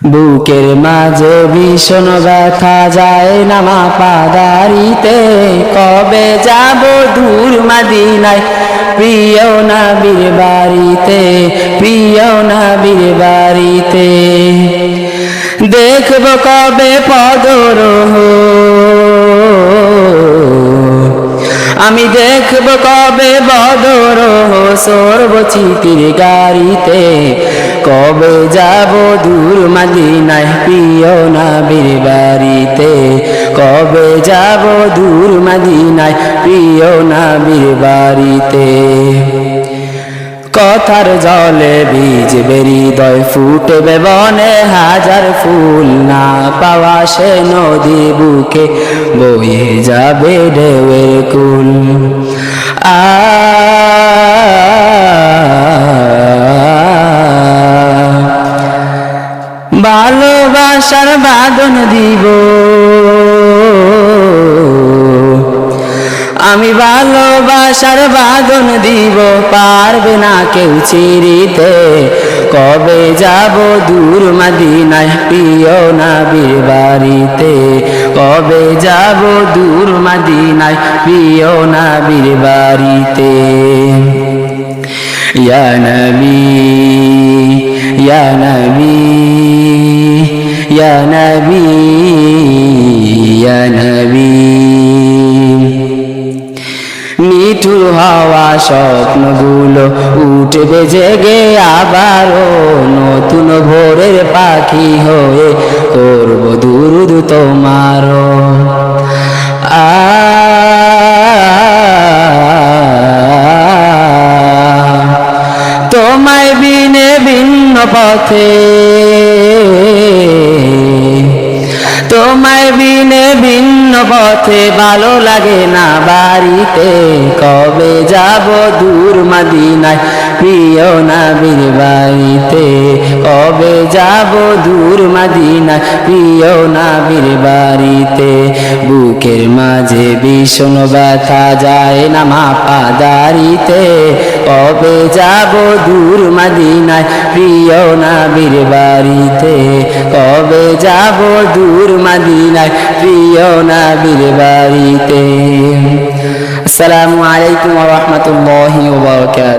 বুকের মাঝে ভীষণ ব্যথা যায় না মা পাদারিতে, কবে যাব দূর মদিনায় প্রিয় নবীর বাড়িতে, প্রিয় নবীর বাড়িতে। দেখব কবে পদরোহ, আমি দেখব কবে বদরোহ সর্বচিতির গাড়িতে, কবে যাব দূর মদিনায় প্রিয় নবীর বাড়িতে, কবে যাব দূর মদিনায় প্রিয় নবীর বাড়িতে। কথার জলে ভিজবে হৃদয়, ফুটবে বনে হাজার ফুল, না পাওয়া সে নদী বুকে বয়ে যাবে ঢেউয়ের কুল। ভালোবাসার বাঁধন দিব, আমি ভালোবাসার বাঁধন দিব, পারবে না কেউ ছিঁড়িতে, কবে যাব দূর মদিনায় প্রিয় নবীর বাড়িতে, কবে যাব দূর মদিনায় প্রিয় নবীর বাড়িতে। ইয়া নবী ইয়া নবী ইয়া নবী ইয়া নবী। নিঠুর হওয়া স্বপ্নগুলো উঠবে জেগে আবারও, নতুন ভোরের পাখি হয়ে করব দুরুদ তোমারও। তোমায় বিনে ভিন্ন পথে, তোমায় বিনে ভিন্ন পথে ভালো লাগে না বাড়িতে, কবে যাব দূর মদিনায় প্রিয় নবীর বাড়িতে, কবে যাব দূর মদিনায় প্রিয় নবীর বাড়িতে। বুকের মাঝে ভীষণ ব্যথা যায় না মা পাদারিতে, কবে যাব দূর মদিনায় প্রিয় নবীর বাড়িতে, কবে যাব দূর মদিনায় প্রিয় নবীর বাড়িতে। আসসালামু আলাইকুম ওয়া রাহমাতুল্লাহি ওয়া বারাকাতুহু।